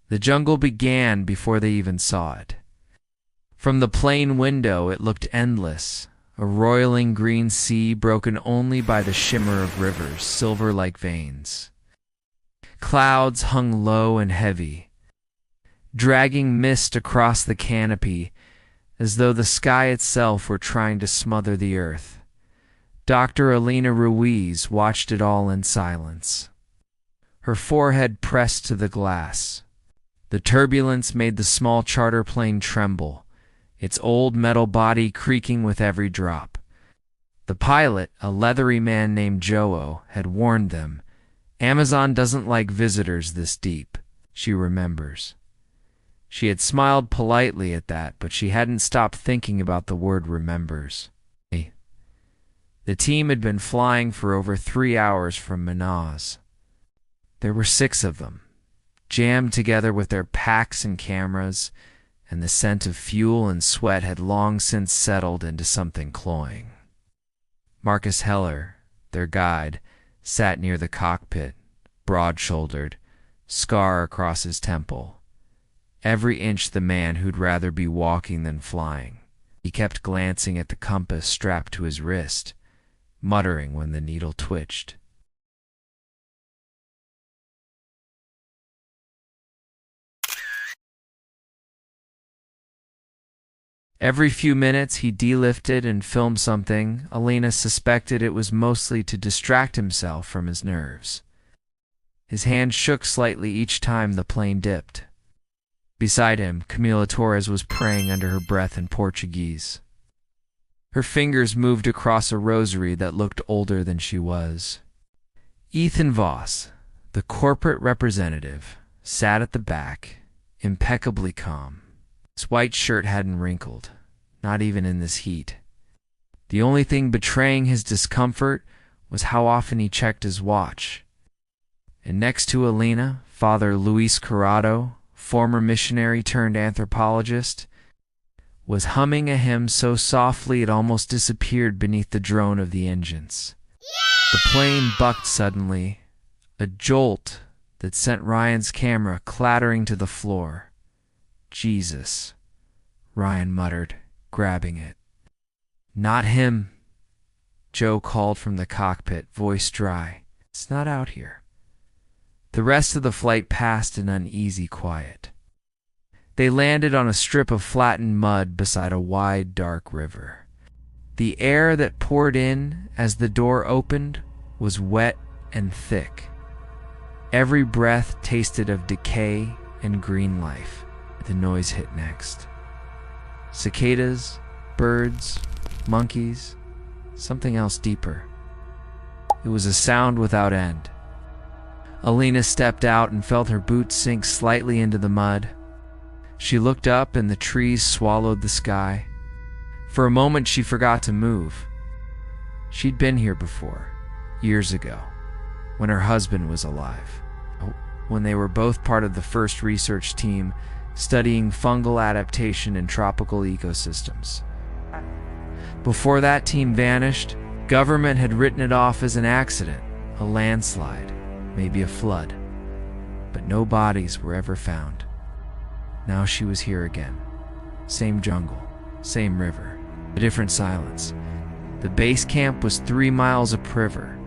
The jungle began before they even saw it. From the plane window, it looked endless, a roiling green sea broken only by the shimmer of rivers, silver like veins. Clouds hung low and heavy, dragging mist across the canopy, as though the sky itself were trying to smother the earth. Dr. Elena Ruiz watched it all in silence, her forehead pressed to the glass. The turbulence made the small charter plane tremble, its old metal body creaking with every drop. The pilot, a leathery man named Joe, had warned them. Amazon doesn't like visitors this deep, she remembers. She had smiled politely at that, but she hadn't stopped thinking about the word remembers. The team had been flying for over 3 hours from Manaus. There were 6 of them, jammed together with their packs and cameras, and the scent of fuel and sweat had long since settled into something cloying. Marcus Heller, their guide, sat near the cockpit, broad-shouldered, scar across his temple. Every inch the man who'd rather be walking than flying. He kept glancing at the compass strapped to his wrist, muttering when the needle twitched. Every few minutes he delifted and filmed something. Elena suspected it was mostly to distract himself from his nerves. His hand shook slightly each time the plane dipped. Beside him, Camila Torres was praying under her breath in Portuguese. Her fingers moved across a rosary that looked older than she was. Ethan Voss, the corporate representative, sat at the back, impeccably calm. His white shirt hadn't wrinkled, not even in this heat. The only thing betraying his discomfort was how often he checked his watch. And next to Elena, Father Luis Corrado, former missionary turned anthropologist, was humming a hymn so softly it almost disappeared beneath the drone of the engines. The plane bucked suddenly, a jolt that sent Ryan's camera clattering to the floor. Jesus, Ryan muttered, grabbing it. Not him, Joe called from the cockpit, voice dry. It's not out here. The rest of the flight passed in uneasy quiet. They landed on a strip of flattened mud beside a wide, dark river. The air that poured in as the door opened was wet and thick. Every breath tasted of decay and green life. The noise hit next. Cicadas, birds, monkeys, something else deeper. It was a sound without end. Elena stepped out and felt her boots sink slightly into the mud. She looked up and the trees swallowed the sky. For a moment she forgot to move. She'd been here before, years ago, when her husband was alive, when they were both part of the first research team studying fungal adaptation in tropical ecosystems. Before that team vanished, government had written it off as an accident, a landslide, maybe a flood. But no bodies were ever found. Now she was here again. Same jungle, same river, a different silence. The base camp was 3 miles upriver.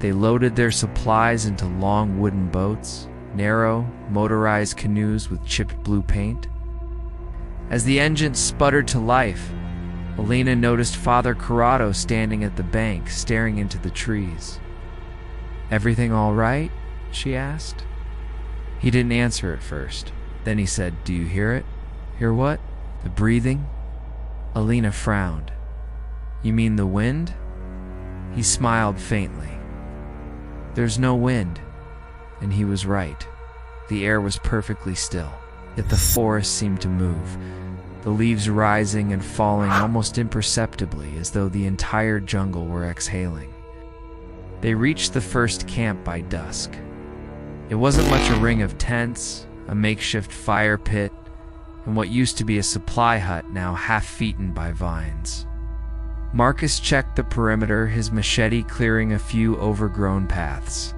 They loaded their supplies into long wooden boats, narrow, motorized canoes with chipped blue paint. As the engine sputtered to life, Elena noticed Father Corrado standing at the bank, staring into the trees. "Everything all right?" she asked. He didn't answer at first. Then he said, "Do you hear it?" "Hear what?" "The breathing." Elena frowned. "You mean the wind?" He smiled faintly. "There's no wind." And he was right. The air was perfectly still, yet the forest seemed to move, the leaves rising and falling almost imperceptibly, as though the entire jungle were exhaling. They reached the first camp by dusk. It wasn't much a ring of tents, a makeshift fire pit, and what used to be a supply hut now half-eaten by vines. Marcus checked the perimeter, his machete clearing a few overgrown paths.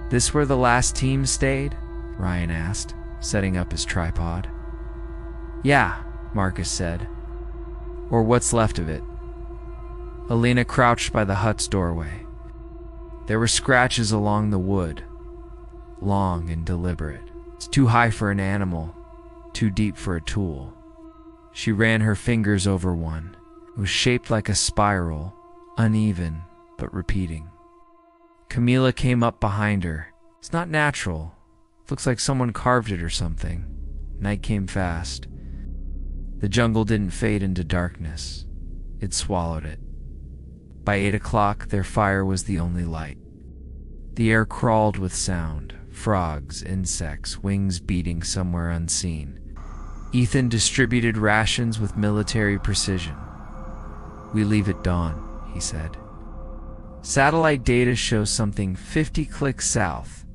"This where the last team stayed?" Ryan asked, setting up his tripod. Yeah, Marcus said. Or what's left of it. Alina crouched by the hut's doorway. There were scratches along the wood, long and deliberate. It's too high for an animal, too deep for a tool. She ran her fingers over one. It was shaped like a spiral, uneven but repeating. Camila came up behind her. It's not natural. Looks like someone carved it or something. Night came fast. The jungle didn't fade into darkness. It swallowed it. By 8 o'clock, their fire was the only light. The air crawled with sound. Frogs, insects, wings beating somewhere unseen. Ethan distributed rations with military precision. We leave at dawn, he said. Satellite data shows something 50 clicks south,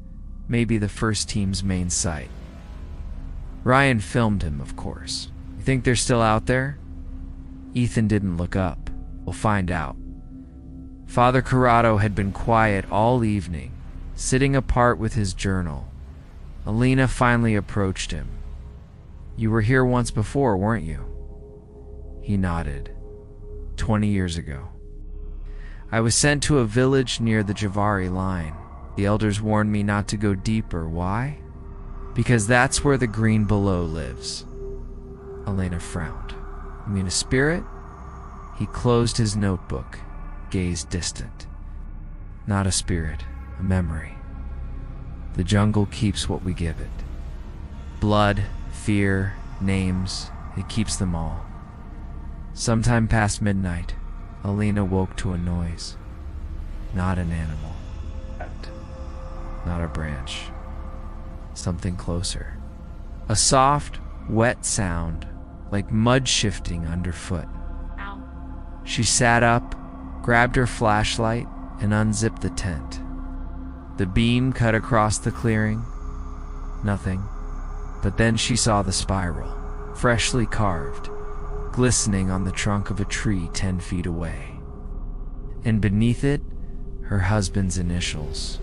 maybe the first team's main site. Ryan filmed him, of course. You think they're still out there? Ethan didn't look up. We'll find out. Father Corrado had been quiet all evening, sitting apart with his journal. Alina finally approached him. You were here once before, weren't you? He nodded. 20 years ago. I was sent to a village near the Javari line. The elders warned me not to go deeper. Why? Because that's where the green below lives. Elena frowned. You mean a spirit? He closed his notebook, gazed distant. Not a spirit, a memory. The jungle keeps what we give it. Blood, fear, names, it keeps them all. Sometime past midnight, Alina woke to a noise. Not an animal. Not a branch. Something closer. A soft, wet sound, like mud shifting underfoot. Ow. She sat up, grabbed her flashlight, and unzipped the tent. The beam cut across the clearing. Nothing. But then she saw the spiral, freshly carved, glistening on the trunk of a tree 10 feet away. And beneath it, her husband's initials.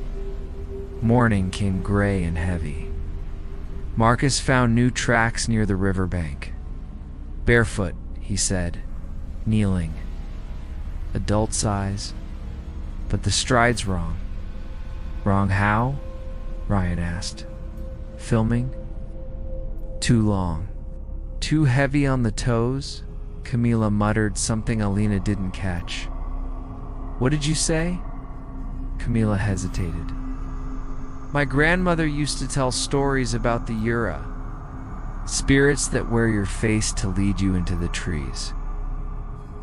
Morning came gray and heavy. Marcus found new tracks near the riverbank. Barefoot, he said, kneeling. Adult size, but the stride's wrong. Wrong how? Ryan asked. Filming? Too long. Too heavy on the toes? Camila muttered something Alina didn't catch. What did you say? Camila hesitated. My grandmother used to tell stories about the Yura, spirits that wear your face to lead you into the trees.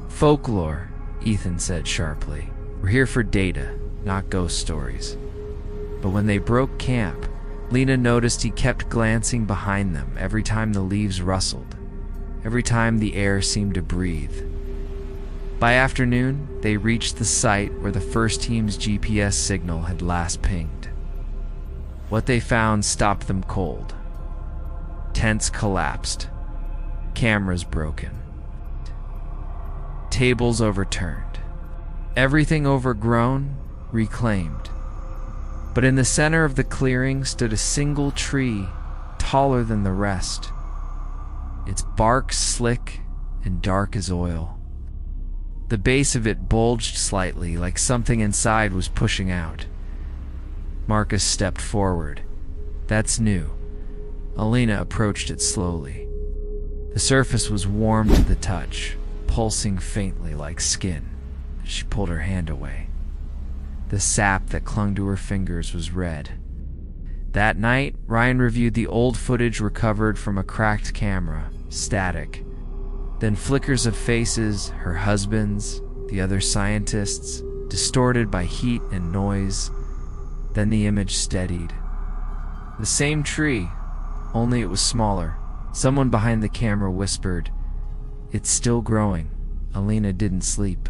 Folklore, Ethan said sharply. We're here for data, not ghost stories. But when they broke camp, Lena noticed he kept glancing behind them every time the leaves rustled, every time the air seemed to breathe. By afternoon, they reached the site where the first team's GPS signal had last pinged. What they found stopped them cold. Tents collapsed. Cameras broken. Tables overturned. Everything overgrown, reclaimed. But in the center of the clearing stood a single tree, taller than the rest. Its bark slick and dark as oil. The base of it bulged slightly, like something inside was pushing out. Marcus stepped forward. That's new. Alina approached it slowly. The surface was warm to the touch, pulsing faintly like skin. She pulled her hand away. The sap that clung to her fingers was red. That night, Ryan reviewed the old footage recovered from a cracked camera, static. Then flickers of faces, her husband's, the other scientists, distorted by heat and noise. Then the image steadied. The same tree, only it was smaller. Someone behind the camera whispered, "It's still growing." Alina didn't sleep,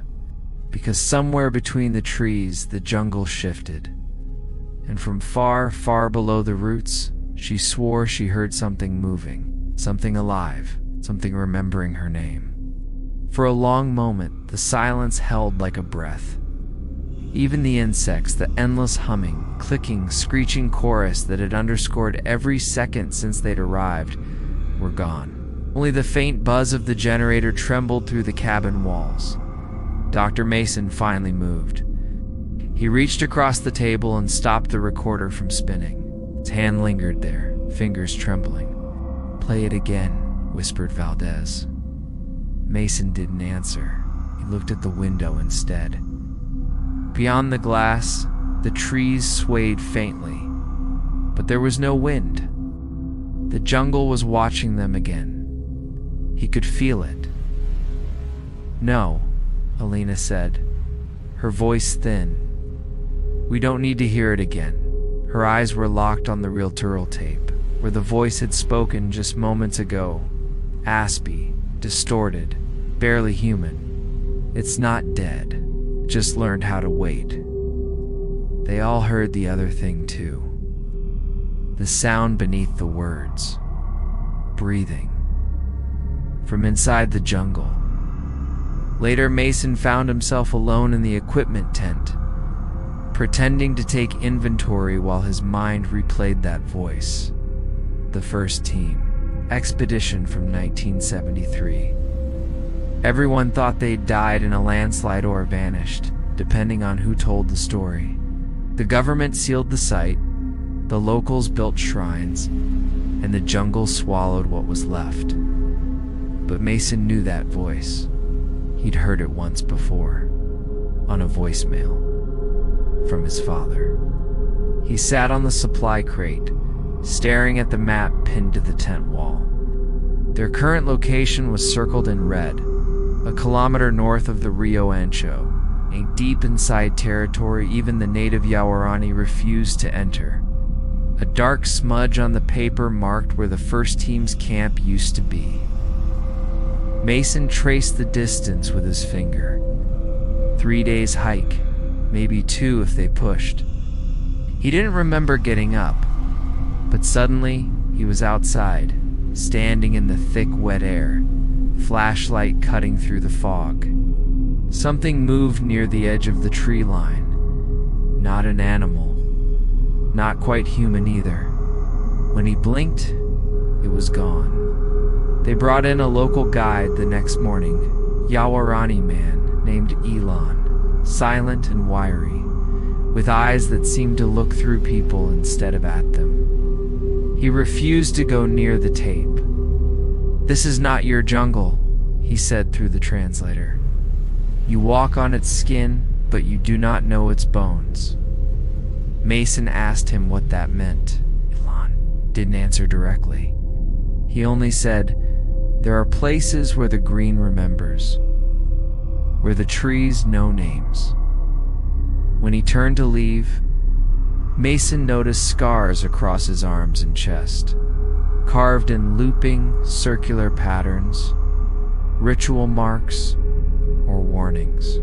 because somewhere between the trees the jungle shifted. And from far, far below the roots, she swore she heard something moving, something alive, something remembering her name. For a long moment, the silence held like a breath. Even the insects, the endless humming, clicking, screeching chorus that had underscored every second since they'd arrived, were gone. Only the faint buzz of the generator trembled through the cabin walls. Dr. Mason finally moved. He reached across the table and stopped the recorder from spinning. His hand lingered there, fingers trembling. "Play it again," whispered Valdez. Mason didn't answer. He looked at the window instead. Beyond the glass, the trees swayed faintly, but there was no wind. The jungle was watching them again. He could feel it. "No," Alina said, her voice thin. "We don't need to hear it again." Her eyes were locked on the reel-to-reel tape, where the voice had spoken just moments ago. Aspy, distorted, barely human. "It's not dead. Just learned how to wait." They all heard the other thing too. The sound beneath the words. Breathing. From inside the jungle. Later, Mason found himself alone in the equipment tent, pretending to take inventory while his mind replayed that voice. The first team. Expedition from 1973. Everyone thought they'd died in a landslide or vanished, depending on who told the story. The government sealed the site, the locals built shrines, and the jungle swallowed what was left. But Mason knew that voice. He'd heard it once before, on a voicemail, from his father. He sat on the supply crate, staring at the map pinned to the tent wall. Their current location was circled in red, a kilometer north of the Rio Ancho, a deep inside territory even the native Yawarani refused to enter. A dark smudge on the paper marked where the first team's camp used to be. Mason traced the distance with his finger. 3 days hike, maybe 2 if they pushed. He didn't remember getting up, but suddenly he was outside, standing in the thick, wet air, flashlight cutting through the fog. Something moved near the edge of the tree line. Not an animal. Not quite human either. When he blinked, it was gone. They brought in a local guide the next morning, Yawarani man named Elon, silent and wiry, with eyes that seemed to look through people instead of at them. He refused to go near the tape. "This is not your jungle," he said through the translator. "You walk on its skin, but you do not know its bones." Mason asked him what that meant. Elon didn't answer directly. He only said, "There are places where the green remembers, where the trees know names." When he turned to leave, Mason noticed scars across his arms and chest, carved in looping, circular patterns, ritual marks, or warnings.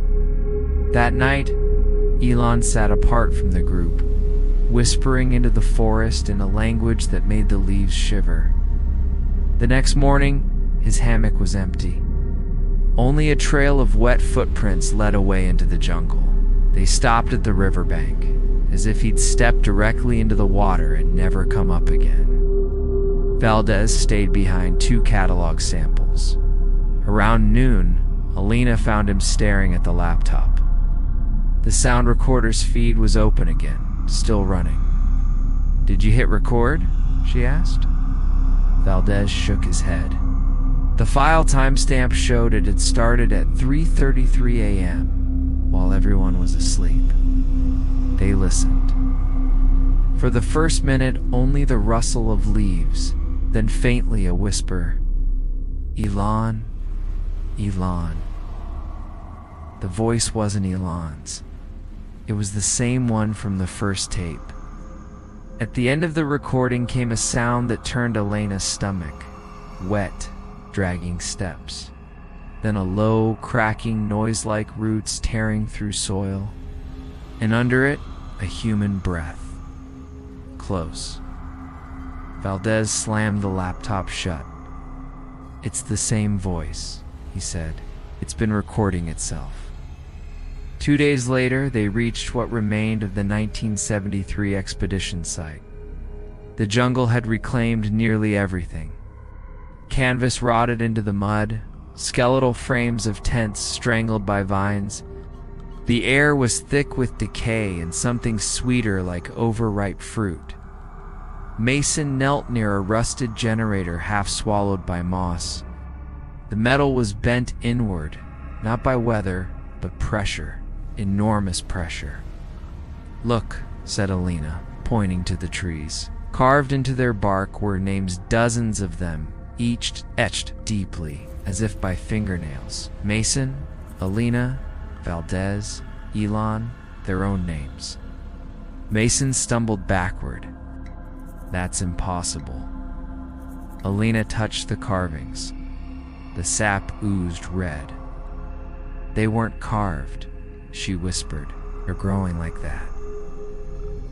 That night, Elon sat apart from the group, whispering into the forest in a language that made the leaves shiver. The next morning, his hammock was empty. Only a trail of wet footprints led away into the jungle. They stopped at the riverbank, as if he'd stepped directly into the water and never come up again. Valdez stayed behind 2 catalog samples. Around noon, Alina found him staring at the laptop. The sound recorder's feed was open again, still running. "Did you hit record?" she asked. Valdez shook his head. The file timestamp showed it had started at 3:33 a.m., while everyone was asleep. They listened. For the first minute, only the rustle of leaves, then faintly a whisper, "Elon, Elon." The voice wasn't Elon's. It was the same one from the first tape. At the end of the recording came a sound that turned Elena's stomach. Wet, dragging steps. Then a low, cracking noise like roots tearing through soil. And under it, a human breath. Close. Valdez slammed the laptop shut. "It's the same voice," he said. "It's been recording itself." 2 days later, they reached what remained of the 1973 expedition site. The jungle had reclaimed nearly everything. Canvas rotted into the mud, skeletal frames of tents strangled by vines. The air was thick with decay and something sweeter like overripe fruit. Mason knelt near a rusted generator half swallowed by moss. The metal was bent inward, not by weather, but pressure. Enormous pressure. "Look," said Alina, pointing to the trees. Carved into their bark were names, dozens of them, each etched deeply, as if by fingernails. Mason, Alina, Valdez, Elon, their own names. Mason stumbled backward. "That's impossible." Alina touched the carvings. The sap oozed red. "They weren't carved," she whispered. "They're growing like that."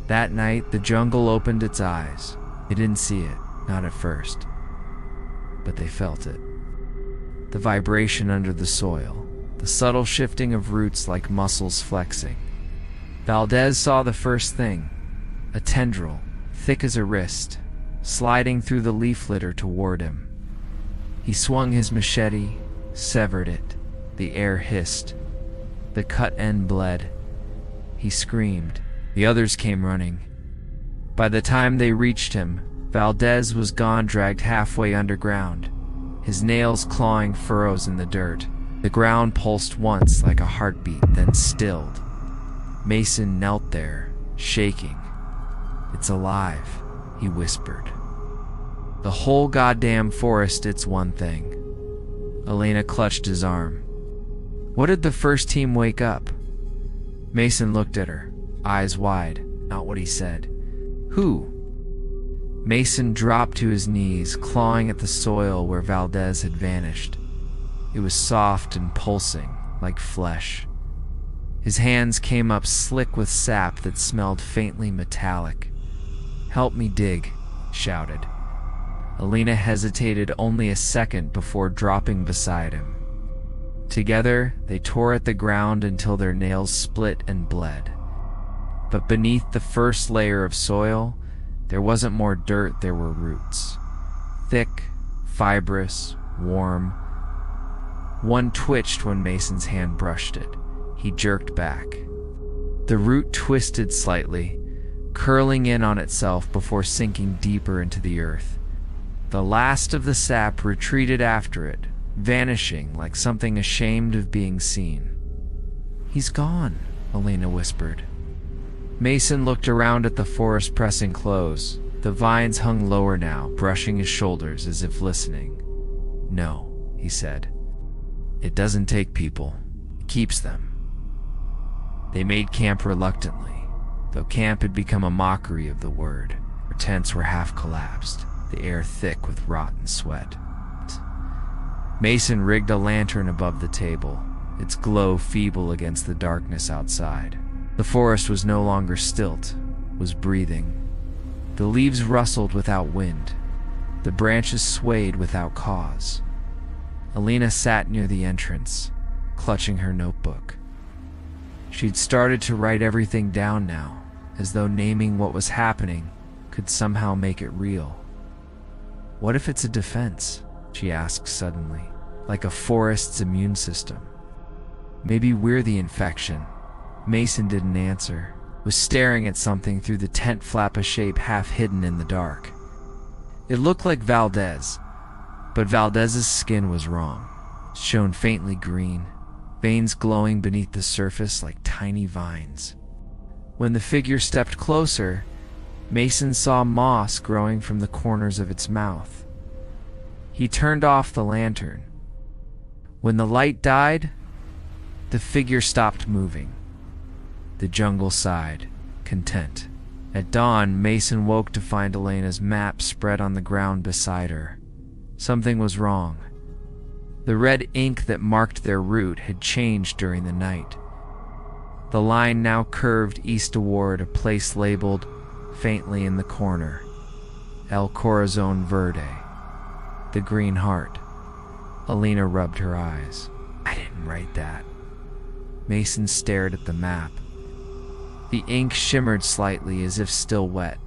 That night, the jungle opened its eyes. They didn't see it, not at first, but they felt it. The vibration under the soil, the subtle shifting of roots like muscles flexing. Valdez saw the first thing, a tendril, thick as a wrist, sliding through the leaf litter toward him. He swung his machete, severed it. The air hissed. The cut end bled. He screamed. The others came running. By the time they reached him, Valdez was gone, dragged halfway underground, his nails clawing furrows in the dirt. The ground pulsed once like a heartbeat, then stilled. Mason knelt there, shaking. "It's alive," he whispered. "The whole goddamn forest, it's one thing." Alina clutched his arm. "What did the first team wake up?" Mason looked at her, eyes wide, not what he said. "Who?" Mason dropped to his knees, clawing at the soil where Valdez had vanished. It was soft and pulsing, like flesh. His hands came up slick with sap that smelled faintly metallic. "Help me dig," he shouted. Alina hesitated only a second before dropping beside him. Together, they tore at the ground until their nails split and bled. But beneath the first layer of soil, there wasn't more dirt, there were roots. Thick, fibrous, warm. One twitched when Mason's hand brushed it. He jerked back. The root twisted slightly, curling in on itself before sinking deeper into the earth. The last of the sap retreated after it, vanishing like something ashamed of being seen. "He's gone," Alina whispered. Mason looked around at the forest pressing close. The vines hung lower now, brushing his shoulders as if listening. "No," he said. "It doesn't take people. It keeps them." They made camp reluctantly, though camp had become a mockery of the word. Their tents were half collapsed, the air thick with rotten sweat. Mason rigged a lantern above the table, its glow feeble against the darkness outside. The forest was no longer stilt, was breathing. The leaves rustled without wind. The branches swayed without cause. Alina sat near the entrance, clutching her notebook. She'd started to write everything down now, as though naming what was happening could somehow make it real. "What if it's a defense?" she asked suddenly, like a forest's immune system. "Maybe we're the infection." Mason didn't answer, was staring at something through the tent flap, a shape half hidden in the dark. It looked like Valdez, but Valdez's skin was wrong. It shone faintly green, veins glowing beneath the surface like tiny vines. When the figure stepped closer, Mason saw moss growing from the corners of its mouth. He turned off the lantern. When the light died, the figure stopped moving. The jungle sighed, content. At dawn, Mason woke to find Elena's map spread on the ground beside her. Something was wrong. The red ink that marked their route had changed during the night. The line now curved east toward a place labeled, faintly in the corner, El Corazon Verde, the Green Heart. Alina rubbed her eyes. "I didn't write that." Mason stared at the map. The ink shimmered slightly as if still wet.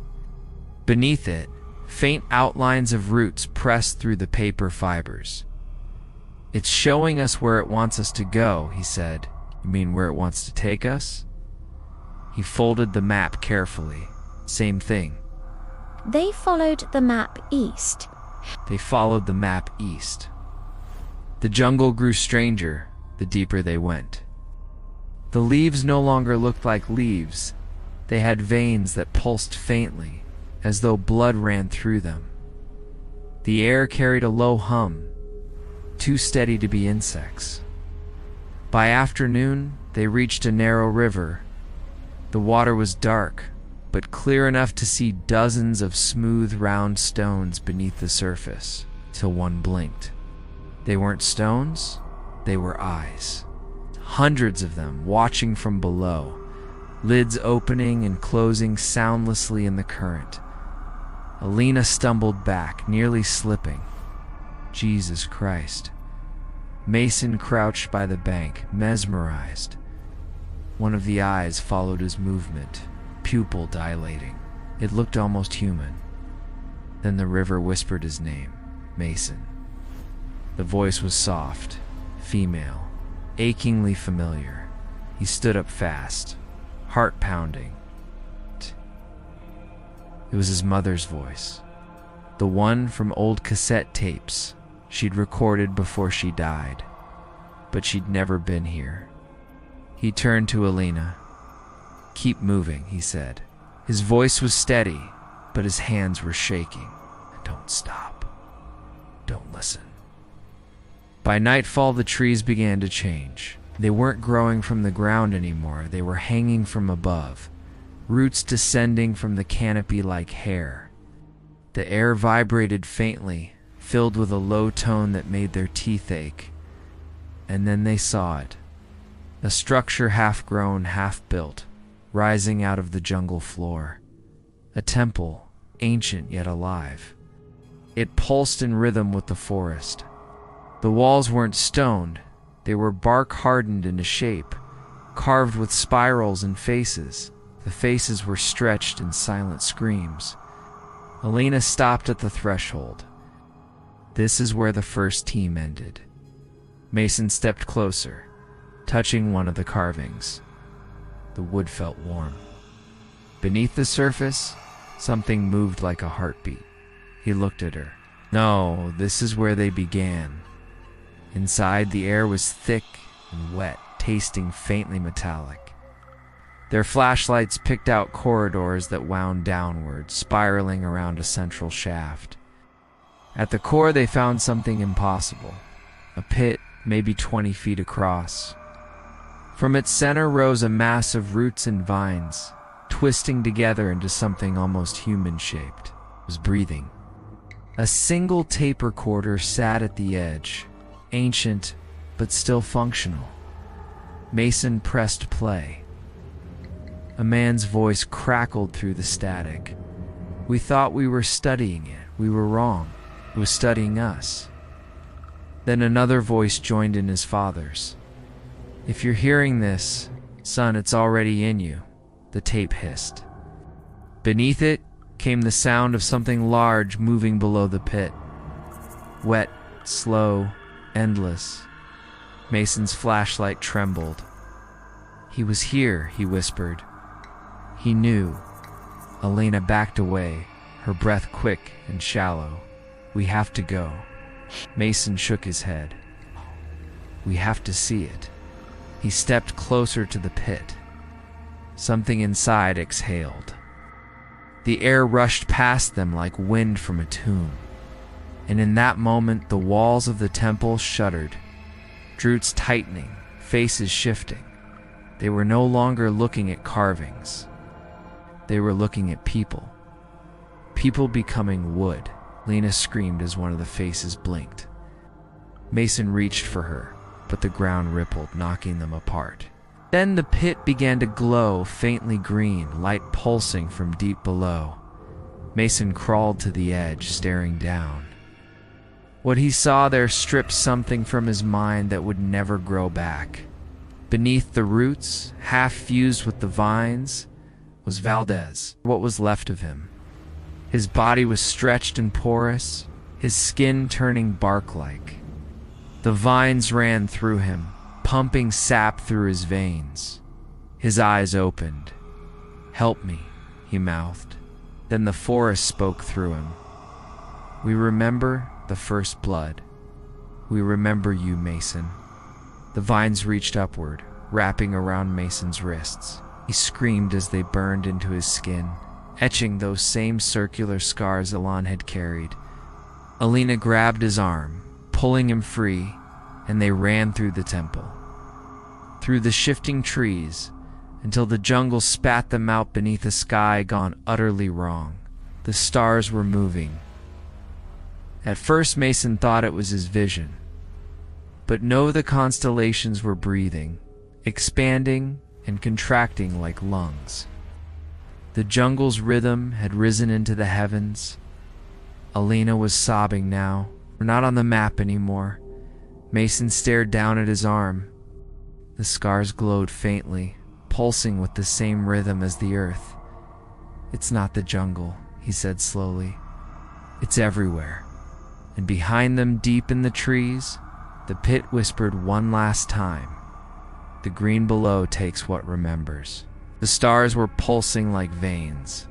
Beneath it, faint outlines of roots pressed through the paper fibers. "It's showing us where it wants us to go," he said. "You mean where it wants to take us?" He folded the map carefully. Same thing. They followed the map east. They followed the map east. The jungle grew stranger the deeper they went. The leaves no longer looked like leaves. They had veins that pulsed faintly, as though blood ran through them. The air carried a low hum, too steady to be insects. By afternoon, they reached a narrow river. The water was dark, but clear enough to see dozens of smooth, round stones beneath the surface, till one blinked. They weren't stones, they were eyes. Hundreds of them watching from below, lids opening and closing soundlessly in the current. Alina stumbled back, nearly slipping. Jesus Christ. Mason crouched by the bank, mesmerized. One of the eyes followed his movement, pupil dilating. It looked almost human. Then the river whispered his name, Mason. The voice was soft, female, achingly familiar. He stood up fast, heart pounding. It was his mother's voice, the one from old cassette tapes she'd recorded before she died, but she'd never been here. He turned to Alina. "Keep moving," he said. His voice was steady, but his hands were shaking. "Don't stop. Don't listen." By nightfall, the trees began to change. They weren't growing from the ground anymore. They were hanging from above, roots descending from the canopy like hair. The air vibrated faintly, filled with a low tone that made their teeth ache. And then they saw it. A structure half-grown, half-built, rising out of the jungle floor. A temple, ancient yet alive. It pulsed in rhythm with the forest. The walls weren't stoned. They were bark-hardened into shape, carved with spirals and faces. The faces were stretched in silent screams. Alina stopped at the threshold. This is where the first team ended. Mason stepped closer, touching one of the carvings. The wood felt warm. Beneath the surface, something moved like a heartbeat. He looked at her. No, this is where they began. Inside, the air was thick and wet, tasting faintly metallic. Their flashlights picked out corridors that wound downward, spiraling around a central shaft. At the core, they found something impossible. A pit, maybe 20 feet across. From its center rose a mass of roots and vines, twisting together into something almost human-shaped. It was breathing. A single tape recorder sat at the edge, ancient but still functional. Mason pressed play. A man's voice crackled through the static. "We thought we were studying it. We were wrong. It was studying us." Then another voice joined in his father's. "If you're hearing this, son, it's already in you," the tape hissed. Beneath it came the sound of something large moving below the pit. Wet, slow, endless. Mason's flashlight trembled. "He was here," he whispered. He knew. Alina backed away, her breath quick and shallow. "We have to go." Mason shook his head. "We have to see it." He stepped closer to the pit. Something inside exhaled. The air rushed past them like wind from a tomb. And in that moment, the walls of the temple shuddered, roots tightening, faces shifting. They were no longer looking at carvings. They were looking at people. People becoming wood. Lena screamed as one of the faces blinked. Mason reached for her, but the ground rippled, knocking them apart. Then the pit began to glow, faintly green, light pulsing from deep below. Mason crawled to the edge, staring down. What he saw there stripped something from his mind that would never grow back. Beneath the roots, half fused with the vines, was Valdez, what was left of him. His body was stretched and porous, his skin turning bark-like. The vines ran through him, pumping sap through his veins. His eyes opened. "Help me," he mouthed. Then the forest spoke through him. "We remember the first blood. We remember you, Mason." The vines reached upward, wrapping around Mason's wrists. He screamed as they burned into his skin, etching those same circular scars Alon had carried. Alina grabbed his arm, pulling him free, and they ran through the temple, through the shifting trees, until the jungle spat them out beneath a sky gone utterly wrong. The stars were moving. At first Mason thought it was his vision. But no, the constellations were breathing, expanding and contracting like lungs. The jungle's rhythm had risen into the heavens. Alina was sobbing now. "We're not on the map anymore." Mason stared down at his arm. The scars glowed faintly, pulsing with the same rhythm as the earth. "It's not the jungle," he said slowly. "It's everywhere." And behind them, deep in the trees, the pit whispered one last time, "The green below takes what remembers." The stars were pulsing like veins.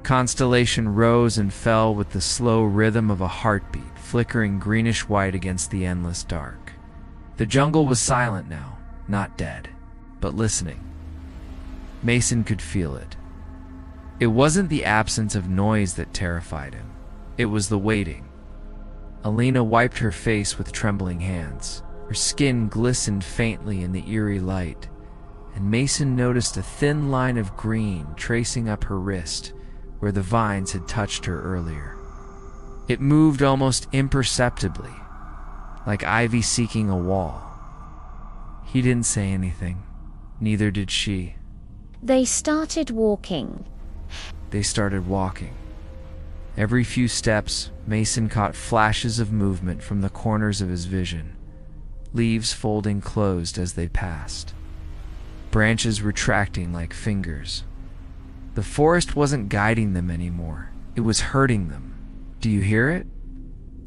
Constellation rose and fell with the slow rhythm of a heartbeat, flickering greenish-white against the endless dark. The jungle was silent now, not dead, but listening. Mason could feel it. It wasn't the absence of noise that terrified him. It was the waiting. Alina wiped her face with trembling hands. Her skin glistened faintly in the eerie light, and Mason noticed a thin line of green tracing up her wrist where the vines had touched her earlier. It moved almost imperceptibly, like ivy seeking a wall. He didn't say anything. Neither did she. They started walking. They started walking. Every few steps, Mason caught flashes of movement from the corners of his vision, leaves folding closed as they passed, branches retracting like fingers. The forest wasn't guiding them anymore. It was hurting them. "Do you hear it?"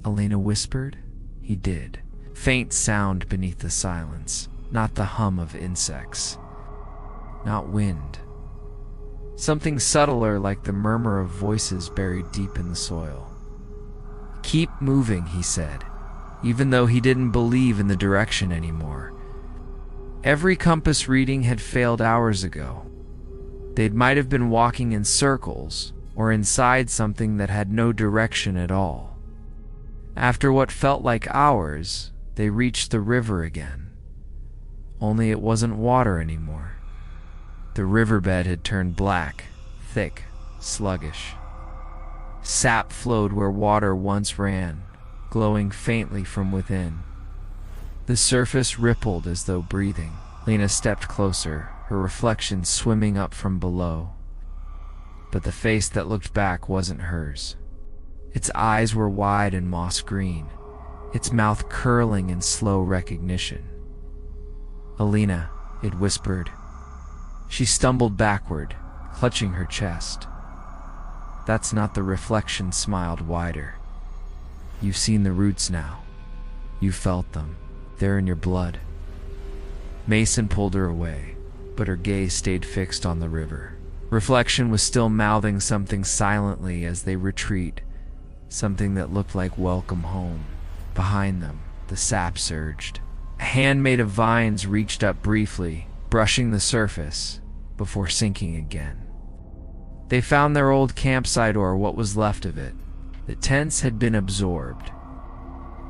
Alina whispered. He did. Faint sound beneath the silence, not the hum of insects, not wind. Something subtler, like the murmur of voices buried deep in the soil. "Keep moving," he said, even though he didn't believe in the direction anymore. Every compass reading had failed hours ago. They might have been walking in circles, or inside something that had no direction at all. After what felt like hours, they reached the river again. Only it wasn't water anymore. The riverbed had turned black, thick, sluggish. Sap flowed where water once ran, glowing faintly from within. The surface rippled as though breathing. Lena stepped closer, her reflection swimming up from below. But the face that looked back wasn't hers. Its eyes were wide and moss green, its mouth curling in slow recognition. "Alina," it whispered. She stumbled backward, clutching her chest. "That's not the reflection," smiled wider. "You've seen the roots now. You felt them. They're in your blood." Mason pulled her away, but her gaze stayed fixed on the river. Reflection was still mouthing something silently as they retreat, something that looked like welcome home. Behind them, the sap surged. A hand made of vines reached up briefly, brushing the surface, before sinking again. They found their old campsite, or what was left of it. The tents had been absorbed.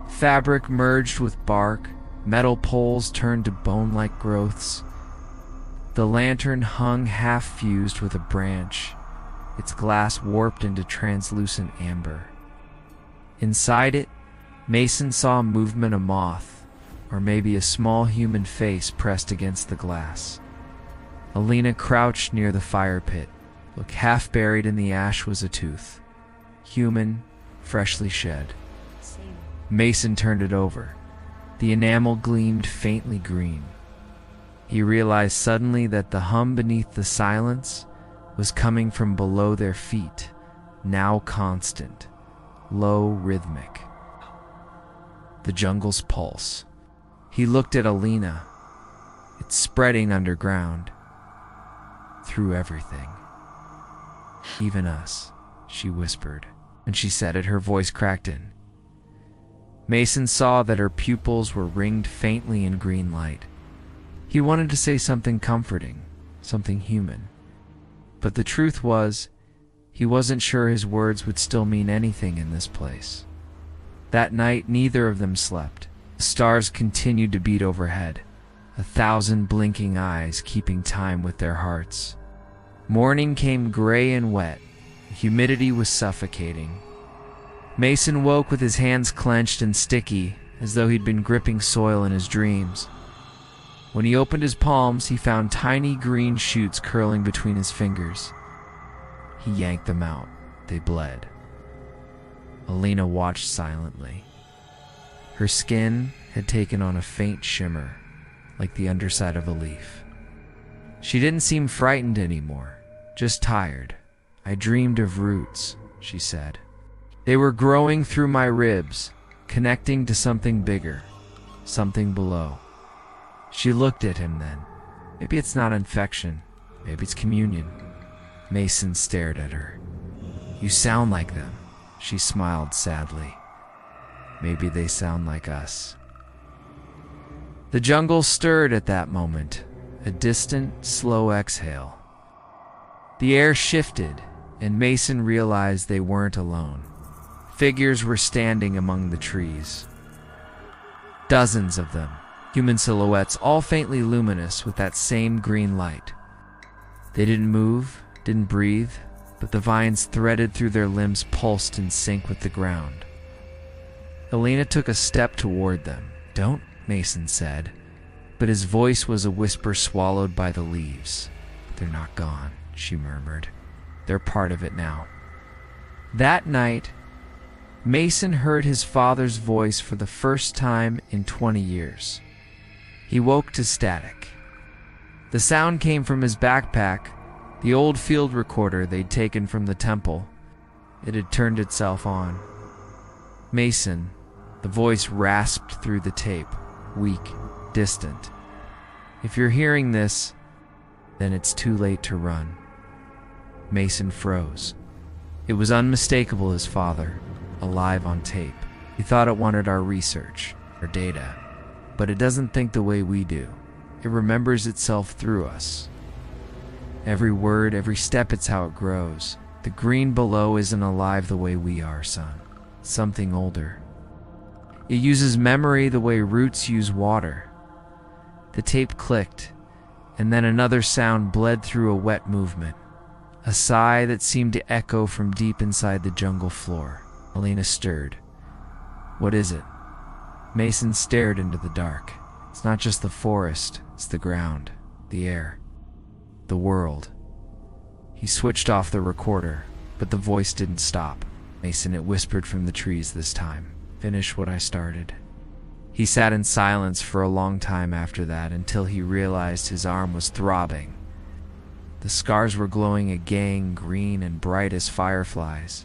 Fabric merged with bark, metal poles turned to bone-like growths. The lantern hung half-fused with a branch, its glass warped into translucent amber. Inside it, Mason saw movement, a moth, or maybe a small human face pressed against the glass. Alina crouched near the fire pit. Look, half buried in the ash was a tooth. Human, freshly shed. Mason turned it over. The enamel gleamed faintly green. He realized suddenly that the hum beneath the silence was coming from below their feet, now constant, low, rhythmic. The jungle's pulse. He looked at Alina. It's spreading underground, through everything. Even us, she whispered, and she said it, her voice cracked in. Mason saw that her pupils were ringed faintly in green light. He wanted to say something comforting, something human. But the truth was, he wasn't sure his words would still mean anything in this place. That night, neither of them slept. The stars continued to beat overhead, 1,000 blinking eyes keeping time with their hearts. Morning came gray and wet. The humidity was suffocating. Mason woke with his hands clenched and sticky, as though he'd been gripping soil in his dreams. When he opened his palms, he found tiny green shoots curling between his fingers. He yanked them out. They bled. Alina watched silently. Her skin had taken on a faint shimmer, like the underside of a leaf. She didn't seem frightened anymore, just tired. I dreamed of roots, she said. They were growing through my ribs, connecting to something bigger, something below. She looked at him then. Maybe it's not infection. Maybe it's communion. Mason stared at her. You sound like them. She smiled sadly. Maybe they sound like us. The jungle stirred at that moment, a distant, slow exhale. The air shifted, and Mason realized they weren't alone. Figures were standing among the trees. Dozens of them, human silhouettes, all faintly luminous with that same green light. They didn't move, didn't breathe, but the vines threaded through their limbs pulsed in sync with the ground. Alina took a step toward them. Don't, Mason said, but his voice was a whisper swallowed by the leaves. They're not gone, she murmured. They're part of it now. That night, Mason heard his father's voice for the first time in 20 years. He woke to static. The sound came from his backpack, the old field recorder they'd taken from the temple. It had turned itself on. Mason, the voice rasped through the tape, weak, distant. If you're hearing this, then it's too late to run. Mason froze. It was unmistakable, his father, alive on tape. He thought it wanted our research, our data, but it doesn't think the way we do. It remembers itself through us. Every word, every step, it's how it grows. The green below isn't alive the way we are, son. It's something older. It uses memory the way roots use water. The tape clicked, and then another sound bled through a wet movement. A sigh that seemed to echo from deep inside the jungle floor. Alina stirred. What is it? Mason stared into the dark. It's not just the forest, it's the ground, the air, the world. He switched off the recorder, but the voice didn't stop. Mason, it whispered from the trees this time. Finish what I started. He sat in silence for a long time after that, until he realized his arm was throbbing. The scars were glowing again, green and bright as fireflies.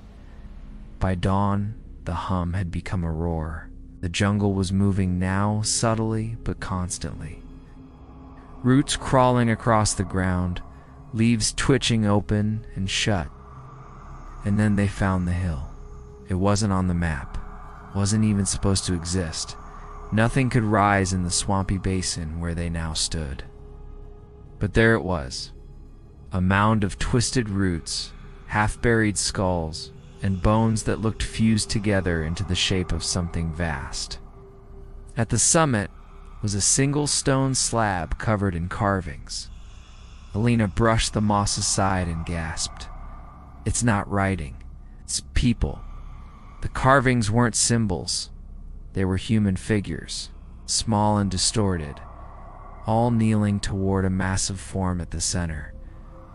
By dawn, the hum had become a roar. The jungle was moving now, subtly but constantly. Roots crawling across the ground, leaves twitching open and shut. And then they found the hill. It wasn't on the map, wasn't even supposed to exist. Nothing could rise in the swampy basin where they now stood. But there it was, a mound of twisted roots, half-buried skulls, and bones that looked fused together into the shape of something vast. At the summit was a single stone slab covered in carvings. Alina brushed the moss aside and gasped. It's not writing, it's people. The carvings weren't symbols. They were human figures, small and distorted, all kneeling toward a massive form at the center.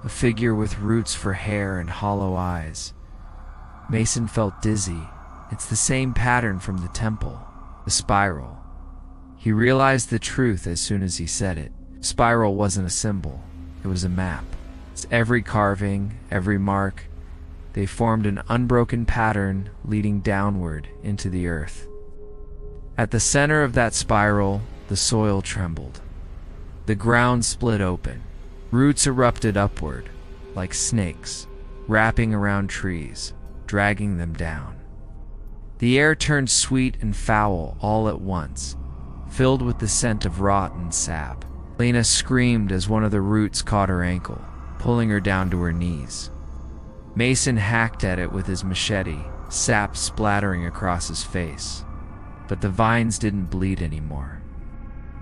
A figure with roots for hair and hollow eyes. Mason felt dizzy. It's the same pattern from the temple, the spiral. He realized the truth as soon as he said it. Spiral wasn't a symbol, it was a map. It's every carving, every mark, they formed an unbroken pattern leading downward into the earth. At the center of that spiral, the soil trembled. The ground split open. Roots erupted upward, like snakes, wrapping around trees, dragging them down. The air turned sweet and foul all at once, filled with the scent of rotten sap. Lena screamed as one of the roots caught her ankle, pulling her down to her knees. Mason hacked at it with his machete, sap splattering across his face. But the vines didn't bleed anymore.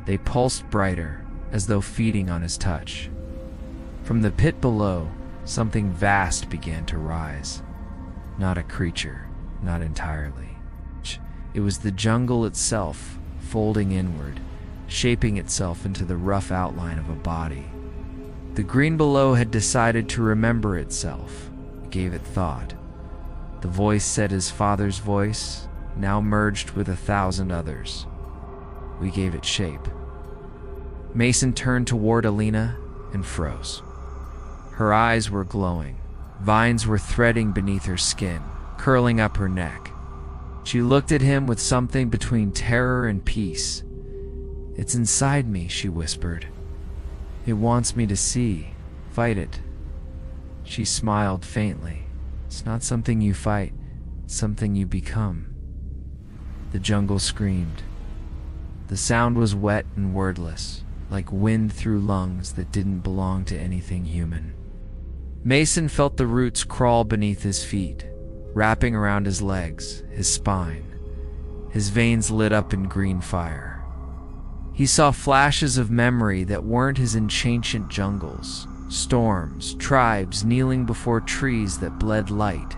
They pulsed brighter, as though feeding on his touch. From the pit below, something vast began to rise. Not a creature, not entirely. It was the jungle itself, folding inward, shaping itself into the rough outline of a body. The green below had decided to remember itself. It gave it thought. The voice said his father's voice, now merged with 1,000 others. We gave it shape. Mason turned toward Alina and froze. Her eyes were glowing. Vines were threading beneath her skin, curling up her neck. She looked at him with something between terror and peace. "It's inside me," she whispered. "It wants me to see. Fight it." She smiled faintly. "It's not something you fight, it's something you become." The jungle screamed. The sound was wet and wordless, like wind through lungs that didn't belong to anything human. Mason felt the roots crawl beneath his feet, wrapping around his legs, his spine. His veins lit up in green fire. He saw flashes of memory that weren't his ancient jungles, storms, tribes kneeling before trees that bled light,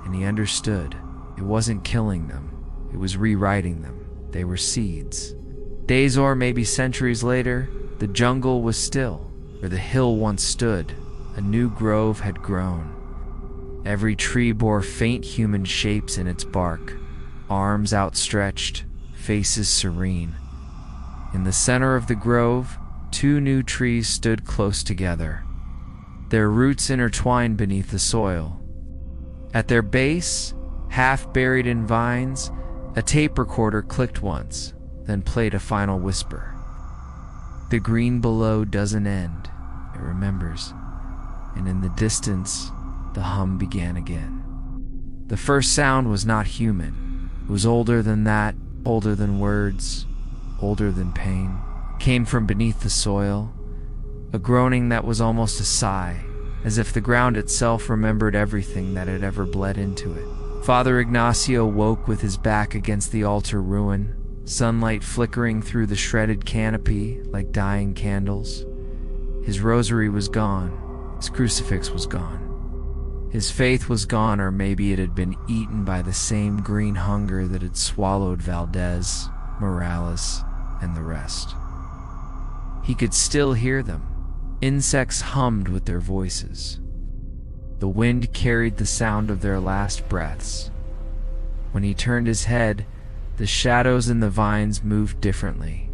and he understood. It wasn't killing them, it was rewriting them. They were seeds. Days or maybe centuries later, the jungle was still. Where the hill once stood, a new grove had grown. Every tree bore faint human shapes in its bark, arms outstretched, faces serene. In the center of the grove, 2 new trees stood close together, their roots intertwined beneath the soil. At their base, half buried in vines, a tape recorder clicked once, then played a final whisper. The green below doesn't end, it remembers, and in the distance, the hum began again. The first sound was not human. It was older than that, older than words, older than pain. Came from beneath the soil, a groaning that was almost a sigh, as if the ground itself remembered everything that had ever bled into it. Father Ignacio woke with his back against the altar ruin, sunlight flickering through the shredded canopy like dying candles. His rosary was gone, his crucifix was gone. His faith was gone, or maybe it had been eaten by the same green hunger that had swallowed Valdez, Morales, and the rest. He could still hear them. Insects hummed with their voices. The wind carried the sound of their last breaths. When he turned his head, the shadows in the vines moved differently,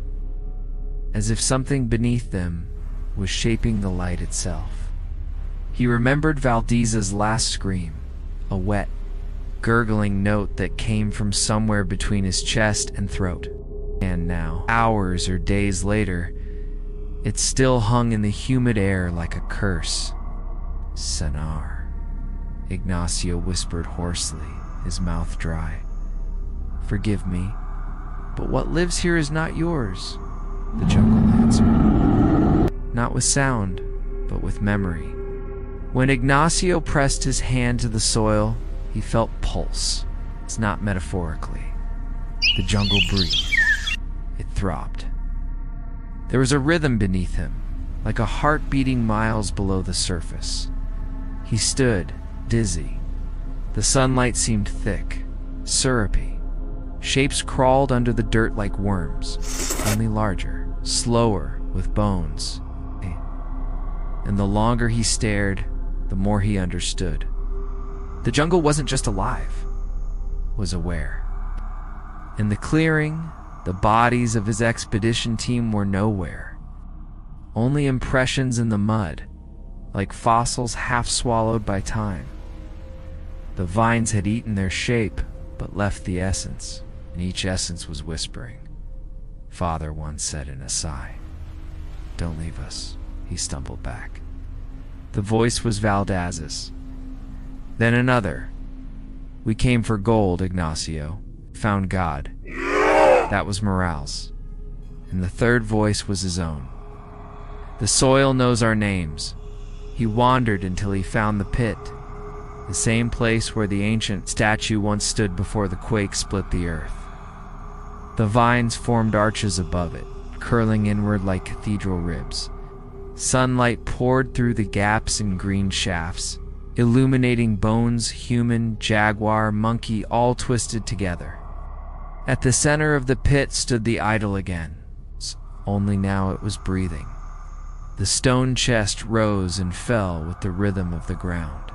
as if something beneath them was shaping the light itself. He remembered Valdez's last scream, a wet, gurgling note that came from somewhere between his chest and throat. And now, hours or days later, it still hung in the humid air like a curse. "Senar," Ignacio whispered hoarsely, his mouth dry. "Forgive me, but what lives here is not yours," the jungle answered. Not with sound, but with memory. When Ignacio pressed his hand to the soil, he felt pulse. It's not metaphorically. The jungle breathed. It throbbed. There was a rhythm beneath him, like a heart beating miles below the surface. He stood, dizzy. The sunlight seemed thick, syrupy. Shapes crawled under the dirt like worms, only larger, slower, with bones. And the longer he stared, the more he understood. The jungle wasn't just alive, it was aware. In the clearing, the bodies of his expedition team were nowhere. only impressions in the mud, like fossils half swallowed by time. The vines had eaten their shape, but left the essence, and each essence was whispering. Father once said in a sigh, "Don't leave us." He stumbled back. The voice was Valdez's. Then another. "We came for gold, Ignacio. Found God." That was Morales. And the third voice was his own. "The soil knows our names." He wandered until he found the pit, the same place where the ancient statue once stood before the quake split the earth. The vines formed arches above it, curling inward like cathedral ribs. Sunlight poured through the gaps in green shafts, illuminating bones, human, jaguar, monkey, all twisted together. At the center of the pit stood the idol again, only now it was breathing. The stone chest rose and fell with the rhythm of the ground.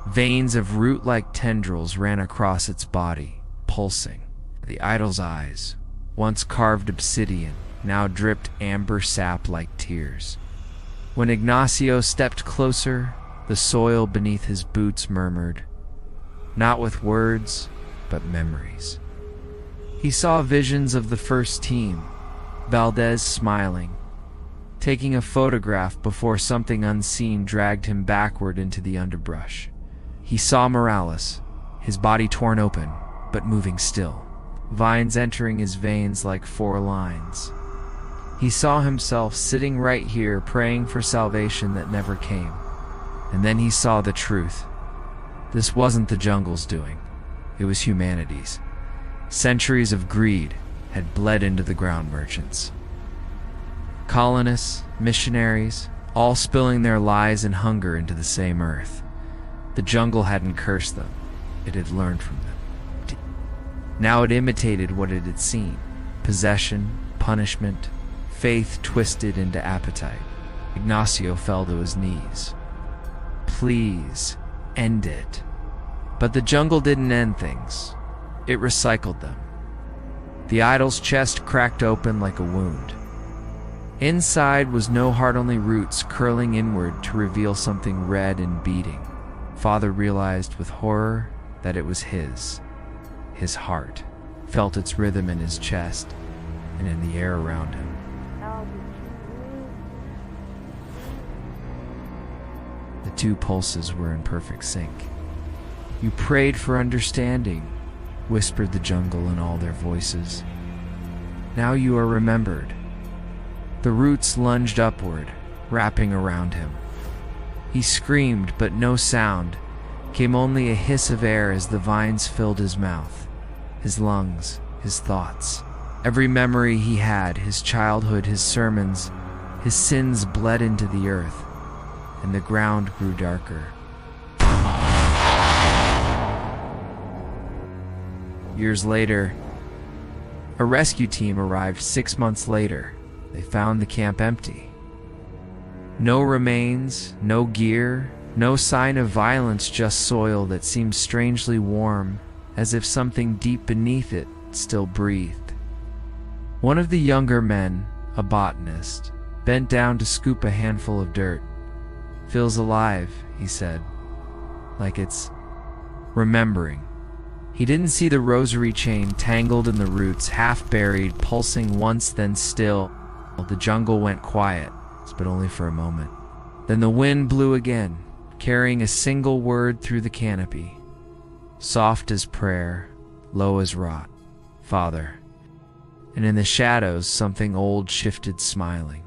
Veins of root-like tendrils ran across its body, pulsing. The idol's eyes, once carved obsidian, now dripped amber sap like tears. When Ignacio stepped closer, the soil beneath his boots murmured, not with words, but memories. He saw visions of the first team, Valdez smiling, taking a photograph before something unseen dragged him backward into the underbrush. He saw Morales, his body torn open, but moving still, vines entering his veins like 4 lines. He saw himself sitting right here praying for salvation that never came. And then he saw the truth. This wasn't the jungle's doing. It was humanity's. Centuries of greed had bled into the ground merchants. Colonists, missionaries, all spilling their lies and hunger into the same earth. The jungle hadn't cursed them. It had learned from them. Now it imitated what it had seen. Possession, punishment, faith twisted into appetite. Ignacio fell to his knees. Please, end it. But the jungle didn't end things. It recycled them. The idol's chest cracked open like a wound. Inside was no heart, only roots curling inward to reveal something red and beating. Father realized with horror that it was his. His heart felt its rhythm in his chest and in the air around him. The 2 pulses were in perfect sync. "You prayed for understanding," whispered the jungle in all their voices. "Now you are remembered." The roots lunged upward, wrapping around him. He screamed, but no sound. Came only a hiss of air as the vines filled his mouth, his lungs, his thoughts. Every memory he had, his childhood, his sermons, his sins bled into the earth, and the ground grew darker. Years later, a rescue team arrived 6 months later. They found the camp empty. No remains, no gear, no sign of violence, just soil that seemed strangely warm, as if something deep beneath it still breathed. One of the younger men, a botanist, bent down to scoop a handful of dirt. "Feels alive," he said, "like it's remembering." He didn't see the rosary chain tangled in the roots, half buried, pulsing once, then still. The jungle went quiet, but only for a moment. Then the wind blew again, carrying a single word through the canopy. Soft as prayer, low as rot. "Father." And in the shadows, something old shifted, smiling.